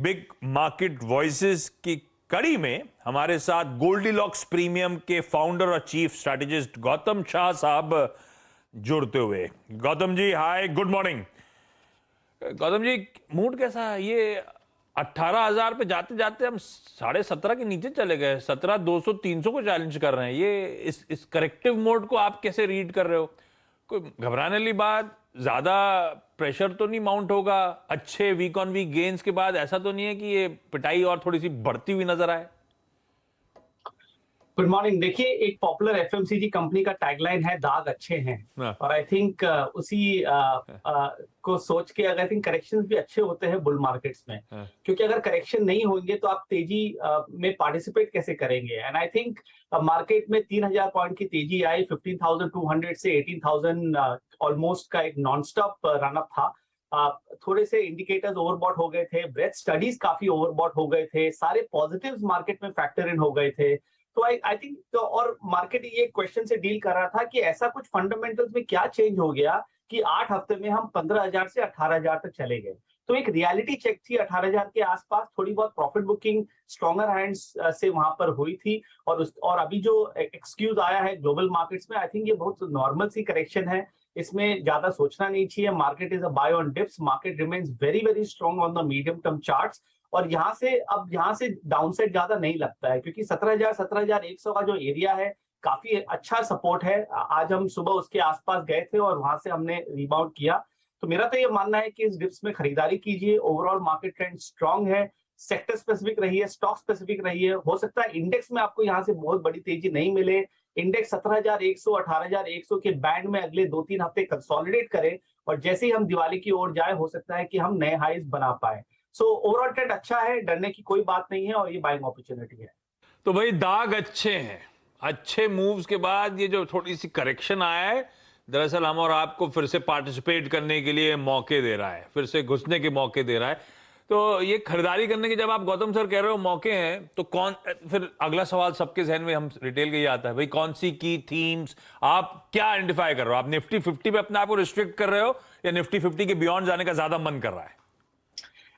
Big market voices की कड़ी में हमारे साथ गोल्डीलॉक्स प्रीमियम के फाउंडर और चीफ स्ट्रैटेजिस्ट गौतम शाह साहब जुड़ते हुए। गौतम जी हाय, good morning. Gautam ji, mood कैसा है? ये 18,000 पे जाते जाते हम 17.5 के नीचे चले गए, 17,200 300 को चैलेंज कर रहे हैं। ये इस करेक्टिव मोड को आप कैसे रीड कर रहे हो? कोई घबराने वाली बात, ज्यादा प्रेशर तो नहीं माउंट होगा? अच्छे वीक ऑन वीक गेन्स के बाद ऐसा तो नहीं है कि ये पिटाई और थोड़ी सी बढ़ती हुई नजर आए? Good morning. देखिए, एक पॉपुलर एफएमसीजी कंपनी का टैगलाइन है दाग अच्छे हैं। हाँ, और आई थिंक उसी को सोच के अगर आई थिंक करेक्शंस भी अच्छे होते हैं बुल मार्केट्स में। हाँ, क्योंकि अगर करेक्शन नहीं होंगे तो आप तेजी में पार्टिसिपेट कैसे करेंगे। एंड आई थिंक मार्केट में 3,000 पॉइंट की तेजी आई, 15,200 से 18,000 ऑलमोस्ट का एक नॉन स्टॉप रन अप था। थोड़े से इंडिकेटर्स ओवरबॉट हो गए थे, ब्रेथ स्टडीज काफी ओवरबॉट हो गए थे, सारे पॉजिटिव्स मार्केट में फैक्टर इन हो गए थे। तो आई थिंक तो और मार्केट ये क्वेश्चन से डील कर रहा था कि ऐसा कुछ फंडामेंटल्स में क्या चेंज हो गया कि 8 हफ्ते में हम 15,000 से 18,000 तक चले गए। तो एक रियलिटी चेक थी 18,000 के आसपास, थोड़ी बहुत प्रॉफिट बुकिंग स्ट्रॉन्गर हैंड्स से वहां पर हुई थी। और अभी जो एक्सक्यूज आया है ग्लोबल मार्केट्स में, आई थिंक ये बहुत नॉर्मल सी करेक्शन है। इसमें ज्यादा सोचना नहीं चाहिए। Market is a buy on dips, market remains very very strong on the medium term charts. और यहाँ से डाउनसाइड ज्यादा नहीं लगता है, क्योंकि 17,000 17,100 का जो एरिया है काफी अच्छा सपोर्ट है। आज हम सुबह उसके आसपास गए थे और वहां से हमने रिबाउंड किया। तो मेरा तो ये मानना है कि इस डिप्स में खरीदारी कीजिए। ओवरऑल मार्केट ट्रेंड स्ट्रांग है, सेक्टर स्पेसिफिक रही है, स्टॉक स्पेसिफिक रही है। हो सकता है इंडेक्स में आपको यहाँ से बहुत बड़ी तेजी नहीं मिले। इंडेक्स 17,100 18,100 के बैंड में अगले 2-3 हफ्ते कंसोलिडेट करे, और जैसे ही हम दिवाली की ओर जाए हो सकता है कि हम नए हाईज बना पाए। सो ओवरऑल ट्रेंड अच्छा है, डरने की कोई बात नहीं है, और ये बाइंग अपॉर्चुनिटी है। तो भाई दाग अच्छे हैं। अच्छे मूव्स के बाद ये जो थोड़ी सी करेक्शन आया है, दरअसल हम और आपको फिर से पार्टिसिपेट करने के लिए मौके दे रहा है, फिर से घुसने के मौके दे रहा है। तो ये खरीदारी करने के जब आप गौतम सर कह रहे हो मौके हैं, तो कौन, फिर अगला सवाल सबके जहन में, हम रिटेल के ही आता है भाई, कौन सी की थीम्स आप क्या आइडेंटिफाई कर रहे हो? आप निफ्टी 50 पे अपने आप को रिस्ट्रिक्ट कर रहे हो या निफ्टी 50 के बियॉन्ड जाने का ज्यादा मन कर रहा है?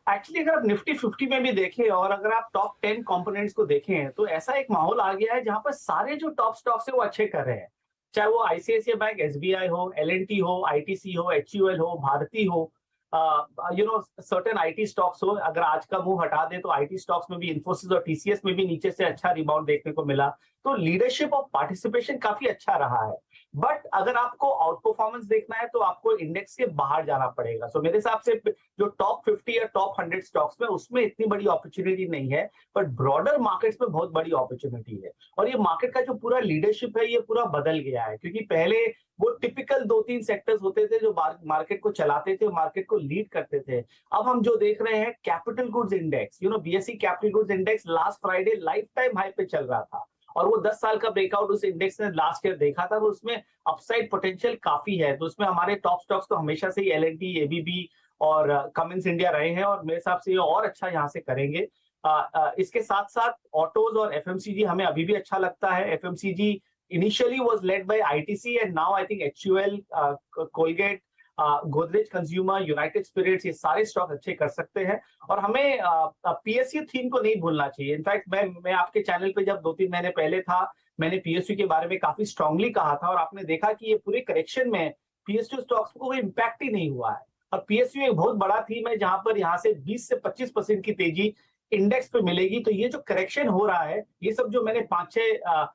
एक्चुअली अगर आप निफ्टी 50 में भी देखें और अगर आप टॉप 10 कंपोनेंट्स को देखें, तो ऐसा एक माहौल आ गया है जहां पर सारे जो टॉप स्टॉक्स है वो अच्छे कर रहे हैं। चाहे वो आईसीआईसीआई बैंक, एसबीआई हो, एलएनटी हो, आईटीसी हो, एचयूएल हो, भारती हो, सर्टेन आईटी स्टॉक्स हो। अगर आज का मुंह हटा दे तो आईटी स्टॉक्स में भी, इन्फोसिस और टीसीएस में भी नीचे से अच्छा रिबाउंड देखने को मिला। तो लीडरशिप और पार्टिसिपेशन काफी अच्छा रहा है। बट अगर आपको आउट परफॉर्मेंस देखना है तो आपको इंडेक्स के बाहर जाना पड़ेगा। सो मेरे हिसाब से जो टॉप 50 या टॉप 100 स्टॉक्स में, उसमें इतनी बड़ी अपॉर्चुनिटी नहीं है, बट ब्रॉडर मार्केट्स में बहुत बड़ी अपॉर्चुनिटी है। और ये मार्केट का जो पूरा लीडरशिप है ये पूरा बदल गया है, क्योंकि पहले वो टिपिकल 2-3 सेक्टर्स होते थे जो मार्केट को चलाते थे, मार्केट को लीड करते थे। अब हम जो देख रहे हैं, capital goods index, BSE capital goods index last Friday life time high पे चल रहा था, और वो 10 साल का ब्रेकआउट उस इंडेक्स ने लास्ट ईयर देखा था। तो उसमें अपसाइड पोटेंशियल काफी है। तो उसमें हमारे टॉप स्टॉक्स तो हमेशा से ही एलएनटी, एबीबी और कमिंस इंडिया रहे हैं, और मेरे हिसाब से ये और अच्छा यहाँ से करेंगे। इसके साथ साथ ऑटोज और एफएमसीजी हमें अभी भी अच्छा लगता है। FMCG initially was led by ITC, and now I think HUL, Colgate, Godrej consumer, United Spirits, ये सारे स्टॉक अच्छे कर सकते हैं। और हमें पीएसयू थीम को नहीं भूलना चाहिए। इनफैक्ट मैं आपके चैनल पे जब 2-3 महीने पहले था, मैंने पीएसयू के बारे में काफी स्ट्रांगली कहा था, और आपने देखा कि ये पूरे करेक्शन में पीएसयू स्टॉक्स को कोई इंपैक्ट ही नहीं हुआ है। और पीएसयू एक बहुत बड़ा थीम है जहां पर यहाँ से 20 से 25% की तेजी इंडेक्स पे मिलेगी। तो ये जो करेक्शन हो रहा है, ये सब जो मैंने 5-6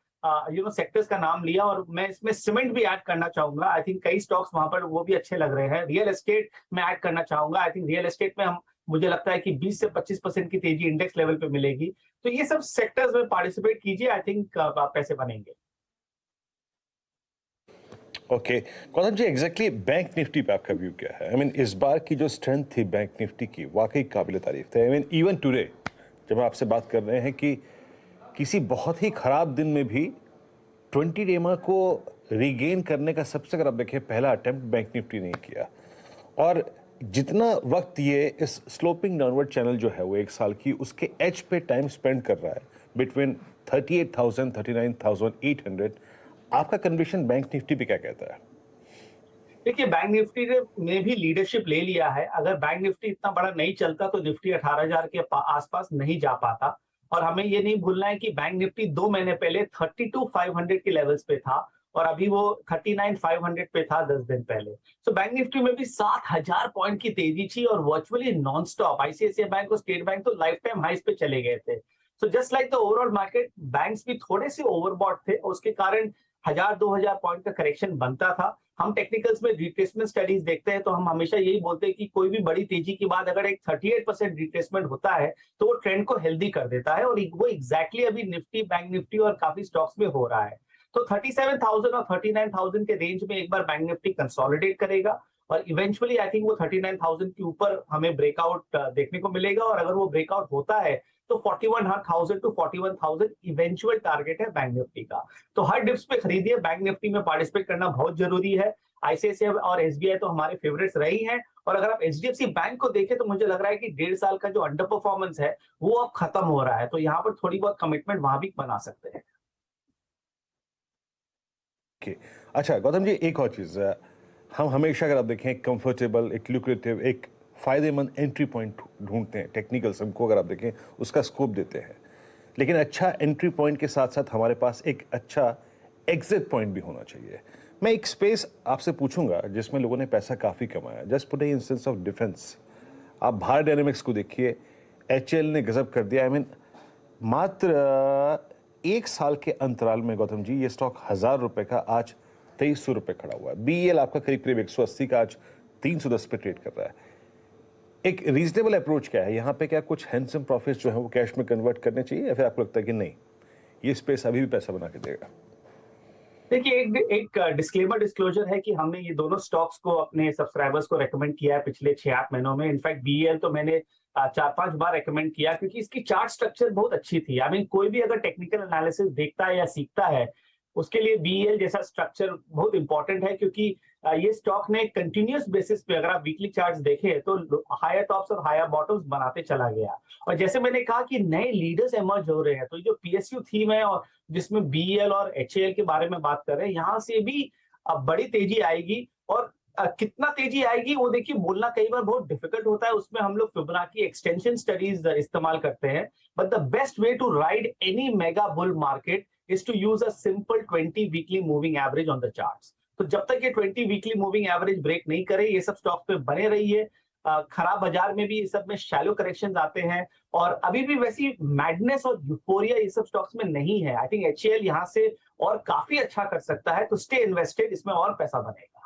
सेक्टर्स का नाम लिया, और मैं इसमें सीमेंट भी ऐड करना चाहूंगा। आई थिंक कई स्टॉक्स वहां पर वो भी अच्छे लग रहे हैं। रियल एस्टेट में ऐड करना चाहूंगा। आई थिंक रियल एस्टेट में हम, मुझे लगता है कि 20 से 25% की तेजी इंडेक्स लेवल पे मिलेगी। तो ये सब सेक्टर्स में पार्टिसिपेट कीजिए, आई थिंक पैसे बनेंगे। Okay Gautam ji, exactly bank Nifty पे आपका व्यू क्या है? आई मीन इस बार की जो स्ट्रेंथ थी बैंक निफ्टी की, वाकई काबिल तारीफ थे। आई मीन इवन टुडे जब आपसे बात कर रहे हैं कि किसी बहुत ही खराब दिन में भी 20 डेमा को रीगेन करने का सबसे, अगर आप देखें, पहला अटेम्प्ट बैंक निफ्टी ने किया। और जितना वक्त ये इस स्लोपिंग डाउनवर्ड चैनल जो है वो एक साल की, उसके एज पे टाइम स्पेंड कर रहा है बिटवीन 38,000 39,800, आपका कन्विक्शन बैंक निफ्टी पे क्या कहता है? देखिए बैंक निफ्टी ने भी लीडरशिप ले लिया है। अगर बैंक निफ्टी इतना बड़ा नहीं चलता तो निफ्टी 18,000 के आसपास नहीं जा पाता। और हमें ये नहीं भूलना है कि बैंक निफ्टी 2 महीने पहले 32,500 के लेवल्स पे था और अभी वो 39,500 पे था 10 दिन पहले। तो बैंक निफ्टी में भी 7,000 पॉइंट की तेजी थी और virtually non stop ICICI bank और स्टेट बैंक तो लाइफ टाइम हाइस पे चले गए थे। So just like the overall market, banks भी थोड़े से ओवरबॉट थे और उसके कारण 1,000-2,000 पॉइंट का करेक्शन बनता था। हम टेक्निकल्स में रिट्रेसमेंट स्टडीज देखते हैं तो हम हमेशा यही बोलते हैं कि कोई भी बड़ी तेजी के बाद अगर एक 38% रिट्रेसमेंट होता है तो वो ट्रेंड को हेल्दी कर देता है और वो एग्जैक्टली अभी निफ्टी, बैंक निफ्टी और काफी स्टॉक्स में हो रहा है। तो 37,000 और 39,000 के रेंज में एक बार बैंक निफ्टी कंसोलिडेट करेगा और इवेंचुअली आई थिंक वो 39,000 के ऊपर हमें ब्रेकआउट देखने को मिलेगा और अगर वो ब्रेकआउट होता है तो 41,000 टू 41,000 इवेंचुअल टारगेट है बैंक निफ्टी का। तो हर डिप्स पे खरीदिए, बैंक निफ्टी में पार्टिसिपेट करना बहुत जरूरी है। आईसीआईसीआई और एसबीआई तो हमारे फेवरेट्स रही हैं और अगर आप एचडीएफसी बैंक को देखें तो मुझे लग रहा है कि 1.5 साल का जो अंडर परफॉर्मेंस है वो अब खत्म हो रहा है, तो यहाँ पर थोड़ी बहुत कमिटमेंट वहां भी बना सकते हैं। अच्छा गौतम जी, एक और चीज, हम हमेशा अगर आप देखें कंफर्टेबल, एक ल्यूक्रेटिव, एक फायदेमंद एंट्री पॉइंट ढूंढते हैं। टेक्निकल हमको अगर आप देखें उसका स्कोप देते हैं, लेकिन अच्छा एंट्री पॉइंट के साथ साथ हमारे पास एक अच्छा एग्जिट पॉइंट भी होना चाहिए। मैं एक स्पेस आपसे पूछूंगा जिसमें लोगों ने पैसा काफी कमाया, just put in sense of defence. आप भारत डायनेमिक्स को देखिए, एचएल ने गजब कर दिया। आई मीन मात्र 1 साल के अंतराल में गौतम जी ये स्टॉक 1,000 रुपए का आज 2,300 रुपए खड़ा हुआ है। बीईएल आपका करीब करीब 180 का आज 310 पे ट्रेड कर रहा है। एक रीजनेबल अप्रोच क्या है यहाँ पे? क्या कुछ हैंडसम प्रॉफिट्स जो है वो कैश में कन्वर्ट करने चाहिए या फिर आपको लगता है कि नहीं, ये स्पेस अभी भी पैसा बना के देगा? देखिए एक डिस्क्लेमर डिस्क्लोजर है कि हमने ये दोनों स्टॉक्स को अपने सब्सक्राइबर्स को रेकमेंड किया है पिछले 6-8 महीनों में। इनफैक्ट बीईएल तो मैंने 4-5 बार रेकमेंड किया क्योंकि इसकी चार्ट स्ट्रक्चर बहुत अच्छी थी। आई मीन कोई भी अगर टेक्निकल एनालिसिस देखता है या सीखता है उसके लिए बीईएल जैसा स्ट्रक्चर बहुत इंपॉर्टेंट है क्योंकि ये स्टॉक ने कंटिन्यूअस बेसिस पे अगर आप वीकली चार्ट्स देखें तो हायर टॉप्स और हायर बॉटम्स बनाते चला गया। और जैसे मैंने कहा कि नए लीडर्स एमर्ज हो रहे हैं, तो जो पीएसयू थीम है और जिसमें बीईएल और एचएएल के बारे में बात कर रहे हैं, यहाँ से भी बड़ी तेजी आएगी। और कितना तेजी आएगी वो देखिए बोलना कई बार बहुत डिफिकल्ट होता है, उसमें हम लोग फिबोनाची एक्सटेंशन स्टडीज इस्तेमाल करते हैं। But the best way to ride any mega bull market is to use a simple 20 weekly moving average on the charts। तो जब तक ये 20 वीकली मूविंग एवरेज ब्रेक नहीं करे ये सब स्टॉक्स पे बने रहिए। खराब बाजार में भी ये सब में शैलो करेक्शंस आते हैं और अभी भी वैसी मैडनेस और यूफोरिया ये सब स्टॉक्स में नहीं है। आई थिंक एचएएल यहाँ से और काफी अच्छा कर सकता है, तो स्टे इन्वेस्टेड, इसमें और पैसा बनेगा।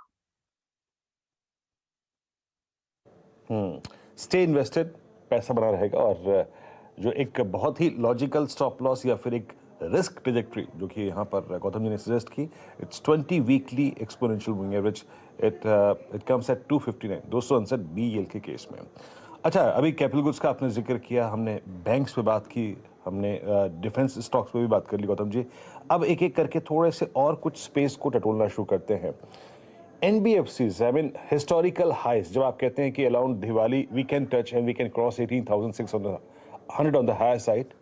स्टे इन्वेस्टेड, पैसा बना रहेगा। और जो एक बहुत ही लॉजिकल स्टॉप लॉस या फिर एक रिस्क ट्रेजेक्ट्री जो कि यहाँ पर गौतम जी ने सजेस्ट की, it's 20 weekly exponential moving average, it comes at 259, 259 BEL के केस में। अच्छा, अभी कैपिटल गुड्स का आपने जिक्र किया, हमने बैंक्स पे बात की, हमने डिफेंस स्टॉक्स पे भी बात कर ली गौतम जी। अब एक एक करके थोड़े से और कुछ स्पेस को टटोलना शुरू करते हैं। NBFCs, I mean historical highs, जब आप कहते हैं कि around Diwali we can touch and we can cross 18,600 on the higher side,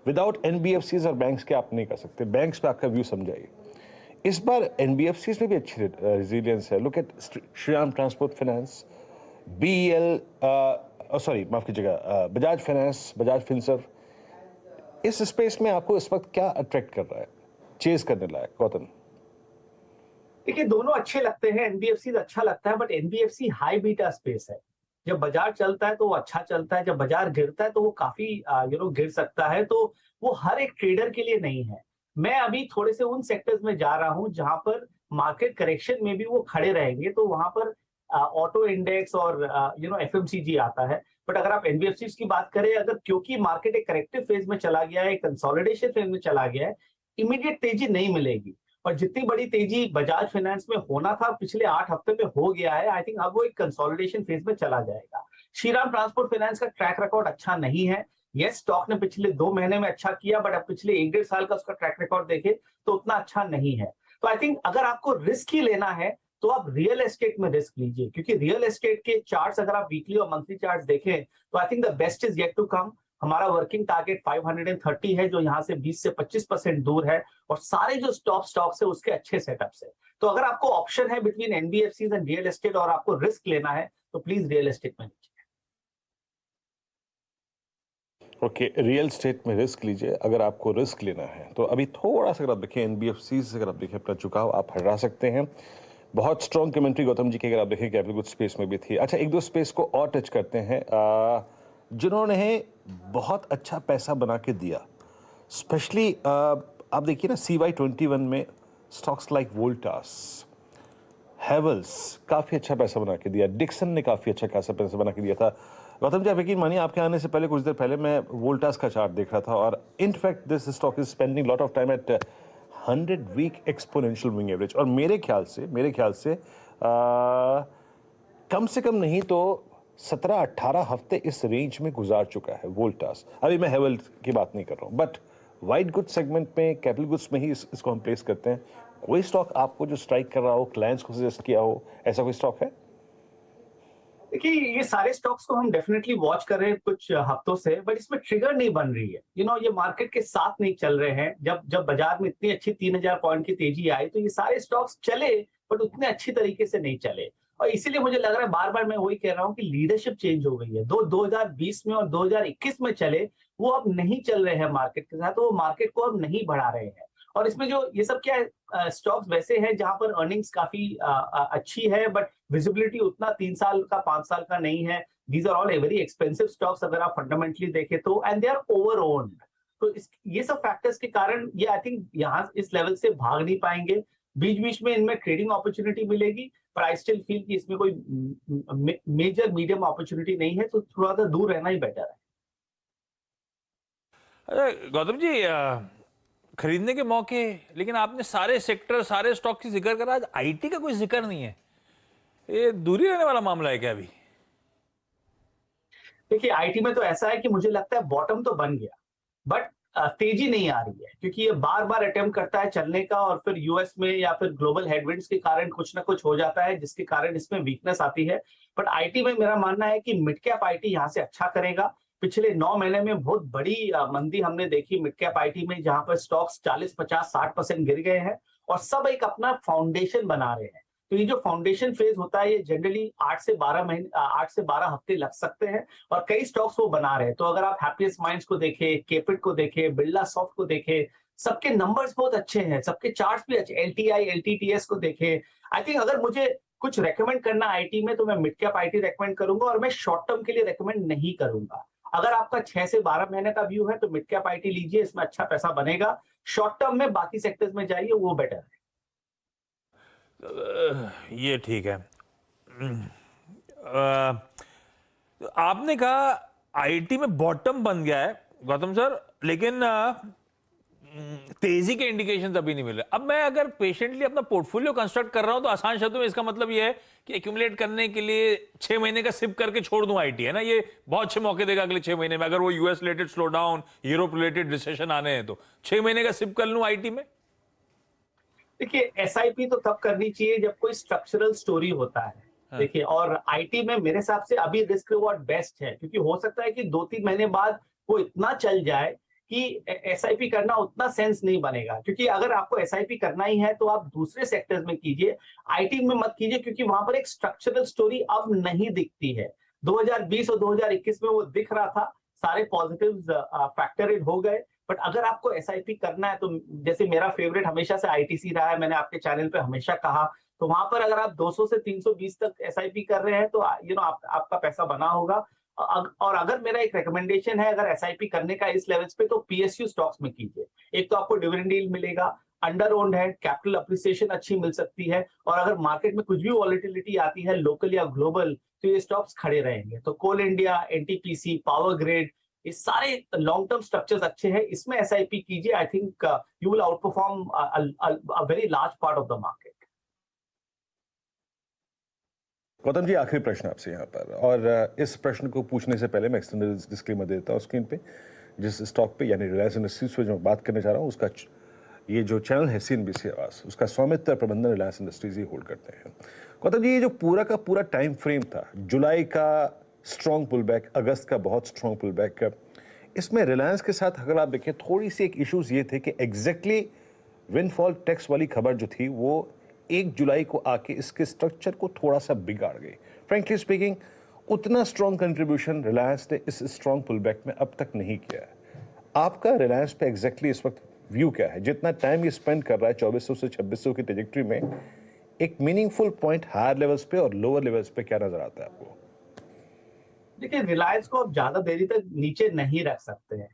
without NBFCs और बैंक्स के आप नहीं कर सकते। बैंक्स पे आपका व्यू समझाइए। इस बार एनबीएफसीज में भी अच्छी रेजिलियंस है। Look at Shriram transport finance, BEL, sorry माफ कीजिएगा, बजाज फाइनेंस, बजाज फिनसर्व। इस स्पेस में आपको इस वक्त क्या अट्रैक्ट कर रहा है, चेज करने लायक गौतम? देखिए दोनों अच्छे लगते हैं, एनबीएफसी अच्छा लगता है, but NBFC high beta space है। जब बाजार चलता है तो वो अच्छा चलता है, जब बाजार गिरता है तो वो काफी गिर सकता है। तो वो हर एक ट्रेडर के लिए नहीं है। मैं अभी थोड़े से उन सेक्टर्स में जा रहा हूं जहां पर मार्केट करेक्शन में भी वो खड़े रहेंगे, तो वहां पर ऑटो इंडेक्स और एफएमसीजी आता है। बट अगर आप एनबीएफसी की बात करें, अगर क्योंकि मार्केट एक करेक्टिव फेज में चला गया है, कंसोलिडेशन फेज में चला गया है, इमीडिएट तेजी नहीं मिलेगी। और जितनी बड़ी तेजी बजाज फाइनेंस में होना था पिछले 8 हफ्ते में हो गया है, आई थिंक अब वो एक कंसोलिडेशन फेज में चला जाएगा। श्रीराम ट्रांसपोर्ट फाइनेंस का ट्रैक रिकॉर्ड अच्छा नहीं है। यस, स्टॉक ने पिछले 2 महीने में अच्छा किया, बट अब पिछले 1-1.5 साल का उसका ट्रैक रिकॉर्ड देखे तो उतना अच्छा नहीं है। तो आई थिंक अगर आपको रिस्क ही लेना है तो आप रियल एस्टेट में रिस्क लीजिए, क्योंकि रियल एस्टेट के चार्ट्स अगर आप वीकली और मंथली चार्ट्स देखें तो I think the best is yet to come. हमारा वर्किंग टारगेट 530 है जो यहाँ से 20 से 25% दूर है और सारे जो स्टॉक्स है उसके अच्छे सेटअप्स है। तो अगर आपको ऑप्शन है between NBFCs and real estate और आपको रिस्क लेना है तो प्लीज रियल एस्टेट में लीजिए। ओके, रियल स्टेट में रिस्क लीजिए अगर आपको रिस्क लेना है। तो अभी थोड़ा सा अगर आप देखें एनबीएफसी से, अगर आप देखें अपना झुकाव आप हटा सकते हैं। बहुत स्ट्रॉन्ग कमेंट्री गौतम जी की अगर आप देखें कैपिटल गुड्स स्पेस में भी थी। अच्छा, एक दो स्पेस को और टच करते हैं जिन्होंने बहुत अच्छा पैसा बना के दिया, स्पेशली आप देखिए ना CY21 में स्टॉक्स लाइक वोल्टास, हैवल्स काफ़ी अच्छा पैसा बना के दिया, डिक्सन ने काफ़ी अच्छा खासा पैसा बना के दिया था। गौतम जी आप यकीन मानिए आपके आने से पहले कुछ देर पहले मैं वोल्टास का चार्ट देख रहा था और in fact this stock is spending lot of time at 100 week exponential moving average और मेरे ख्याल से कम से कम नहीं तो 17-18 हफ्ते इस रेंज में गुजार चुका है वोल्टास। अभी मैं हेवल की बात नहीं कर रहा हूँ, बट वाइट गुड्स सेगमेंट में कैपिटल गुड्स में ही इसको हम प्लेस करते हैं। कोई स्टॉक आपको जो स्ट्राइक कर रहा हो, क्लाइंट्स को सजेस्ट किया हो, ऐसा कोई स्टॉक है? देखिए ये सारे स्टॉक्स को हम डेफिनेटली वॉच कर रहे हैं कुछ हफ्तों से, बट इसमें ट्रिगर नहीं बन रही है। ये मार्केट के साथ नहीं चल रहे हैं। जब बाजार में इतनी अच्छी 3000 पॉइंट की तेजी आई तो ये सारे स्टॉक्स चले, बट उतने अच्छी तरीके से नहीं चले। और इसीलिए मुझे लग रहा है, बार बार मैं वही कह रहा हूँ कि लीडरशिप चेंज हो गई है। 2020 में और 2021 में चले, वो अब नहीं चल रहे हैं मार्केट के साथ, तो वो मार्केट को अब नहीं बढ़ा रहे हैं। और इसमें जो ये सब क्या है, स्टॉक्स वैसे हैं जहां पर अर्निंग्स काफी अच्छी है, बट विजिबिलिटी उतना 3 साल का 5 साल का नहीं है। These are all very expensive stocks अगर आप फंडामेंटली देखें तो, and they are over owned. तो ये सब फैक्टर्स के कारण ये आई थिंक यहाँ इस लेवल से भाग नहीं पाएंगे। बीच बीच में इनमें ट्रेडिंग अपॉर्चुनिटी मिलेगी, पर आई स्टिल फील कि इसमें कोई मेजर मीडियम अपॉर्चुनिटी नहीं है, तो थोड़ा सा दूर रहना ही बेटर है। अरे गौतम जी, खरीदने के मौके, लेकिन आपने सारे सेक्टर सारे स्टॉक की जिक्र करा, आज आईटी का कोई जिक्र नहीं है। ये दूरी रहने वाला मामला है क्या अभी? देखिए आईटी में तो ऐसा है कि मुझे लगता है बॉटम तो बन गया, बट तेजी नहीं आ रही है, क्योंकि ये बार बार अटेम्प्ट करता है चलने का और फिर यूएस में या फिर ग्लोबल हेडविंड्स के कारण कुछ ना कुछ हो जाता है जिसके कारण इसमें वीकनेस आती है। बट आईटी में मेरा मानना है कि मिड कैप आईटी यहाँ से अच्छा करेगा। पिछले 9 महीने में बहुत बड़ी मंदी हमने देखी मिड कैप आईटी में, जहां पर स्टॉक्स 40-50-60% गिर गए हैं और सब एक अपना फाउंडेशन बना रहे हैं। तो ये जो फाउंडेशन फेज होता है, ये जनरली 8 से 12 हफ्ते लग सकते हैं और कई स्टॉक्स वो बना रहे हैं। तो अगर आप हैप्पीएस्ट माइंड्स को देखें, केपिट को देखें, बिरला सॉफ्ट को देखें, सबके नंबर्स बहुत अच्छे हैं, सबके चार्ट्स भी अच्छे, एलटीआई एलटीटीएस को देखें। आई थिंक अगर मुझे कुछ रेकमेंड करना आईटी में तो मैं मिड कैप आईटी रेकमेंड करूंगा और मैं शॉर्ट टर्म के लिए रेकमेंड नहीं करूंगा। अगर आपका 6 से 12 महीने का व्यू है तो मिड कैप आईटी लीजिए, इसमें अच्छा पैसा बनेगा। शॉर्ट टर्म में बाकी सेक्टर्स में जाइए, वो बेटर है। ये ठीक है। आपने कहा आईटी में बॉटम बन गया है गौतम सर, लेकिन तेजी के इंडिकेशंस अभी नहीं मिल रहे। अब मैं अगर पेशेंटली अपना पोर्टफोलियो कंस्ट्रक्ट कर रहा हूं तो आसान शब्दों में इसका मतलब यह है कि एक्यूमुलेट करने के लिए 6 महीने का सिप करके छोड़ दूं आईटी, है ना? ये बहुत अच्छे मौके देगा अगले 6 महीने में। अगर वो US related slow down, Europe related recession आने हैं तो 6 महीने का सिप कर लूं आईटी में। देखिए एसआईपी तो तब करनी चाहिए जब कोई स्ट्रक्चरल स्टोरी होता है। हाँ। देखिए, और आईटी में मेरे हिसाब से अभी रिस्क रिवॉर्ड बेस्ट है, क्योंकि हो सकता है कि 2-3 महीने बाद वो इतना चल जाए कि एसआईपी करना उतना सेंस नहीं बनेगा। क्योंकि अगर आपको एसआईपी करना ही है तो आप दूसरे सेक्टर्स में कीजिए, आईटी में मत कीजिए, क्योंकि वहां पर एक स्ट्रक्चरल स्टोरी अब नहीं दिखती है। 2020 और 2021 में वो दिख रहा था, सारे पॉजिटिव्स फैक्टर इन हो गए। बट अगर आपको एसआईपी करना है तो जैसे मेरा फेवरेट हमेशा से आईटीसी रहा है, मैंने आपके चैनल पे हमेशा कहा, तो वहां पर अगर आप 200 से 320 तक एसआईपी कर रहे हैं तो आपका पैसा बना होगा। और अगर मेरा एक रिकमेंडेशन है अगर एसआईपी करने का इस लेवल्स पे, तो पीएसयू स्टॉक्स में कीजिए। एक तो आपको डिविडेंड यील्ड मिलेगा, अंडर ओन्ड है, कैपिटल अप्रिसिएशन अच्छी मिल सकती है, और अगर मार्केट में कुछ भी वॉलेटिलिटी आती है लोकल या ग्लोबल तो ये स्टॉक्स खड़े रहेंगे। तो कोल इंडिया, एनटीपीसी, पावर ग्रिड, ये सारे लॉन्ग टर्म स्ट्रक्चर्स अच्छे हैं, इसमें एसआईपी कीजिए। I think you will outperform a very large part of the market. Gautam ji, आखिरी प्रश्न आपसे यहाँ पर, और इस प्रश्न को पूछने से पहले मैं एक्सटर्नल डिस्क्लेमर देता हूँ स्क्रीन पे। जिस स्टॉक पे यानी रिलायंस इंडस्ट्रीज पे जो मैं बात करने जा रहा हूँ, उसका ये जो चैनल है CNBC आवाज, उसका स्वामित्व प्रबंधन रिलायंस इंडस्ट्रीज ही होल्ड करते हैं। गौतम जी, ये जो पूरा का पूरा टाइम फ्रेम था, जुलाई का स्ट्रॉन्ग पुल बैक, अगस्त का बहुत स्ट्रॉन्ग पुल बैक, इसमें रिलायंस के साथ अगर आप देखें थोड़ी सी एक इश्यूज ये थे कि एग्जैक्टली विंडफॉल टैक्स वाली खबर जो थी वो 1 जुलाई को आके इसके स्ट्रक्चर को थोड़ा सा बिगाड़ गई। फ्रेंकली स्पीकिंग, उतना स्ट्रॉन्ग कंट्रीब्यूशन रिलायंस ने इस स्ट्रॉन्ग पुलबैक में अब तक नहीं किया है। आपका रिलायंस पे एग्जैक्टली इस वक्त व्यू क्या है? जितना टाइम ये स्पेंड कर रहा है 2400 से 2600 की ट्रेजेक्टरी में, एक मीनिंगफुल पॉइंट हायर लेवल्स पे और लोअर लेवल्स पे क्या नजर आता है आपको? देखिए, रिलायंस को आप ज्यादा देरी तक नीचे नहीं रख सकते हैं।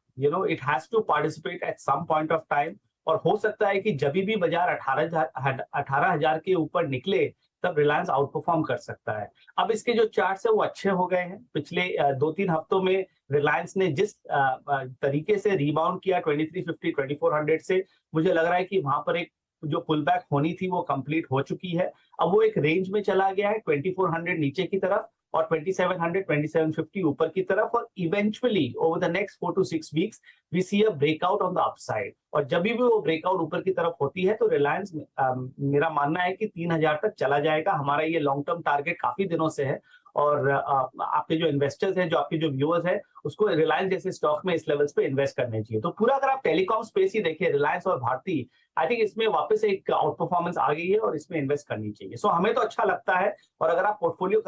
It has to participate at some point of time, और हो सकता है कि जब भी बाजार 18,000 के ऊपर निकले तब रिलायंस आउट परफॉर्म कर सकता है। अब इसके जो चार्ट्स है वो अच्छे हो गए हैं। पिछले 2-3 हफ्तों में रिलायंस ने जिस तरीके से रिबाउंड किया 2350 2400 से, मुझे लग रहा है कि वहां पर एक जो पुल बैक होनी थी वो कंप्लीट हो चुकी है। अब वो एक रेंज में चला गया है 2400 नीचे की तरफ और 2700 2750 ऊपर की तरफ, और eventually over the next 4 to 6 weeks we see a breakout on the upside. और जब भी वो ब्रेकआउट ऊपर की तरफ होती है तो रिलायंस, मेरा मानना है कि 3000 तक चला जाएगा। हमारा ये लॉन्ग टर्म टारगेट काफी दिनों से है, और आपके जो इन्वेस्टर्स हैं, जो आपके जो व्यूअर्स हैं, उसको रिलायंस जैसे स्टॉक में इस लेवल्स पे इन्वेस्ट करने चाहिए। तो पूरा अगर आप टेलीकॉम स्पेस ही देखिए, रिलायंस और भारती, आई थिंक इसमें वापस एक आउट परफॉर्मेंस आ गई है और इसमें इन्वेस्ट करनी चाहिए। सो हमें तो अच्छा लगता है, और अगर आप पोर्टफोलियो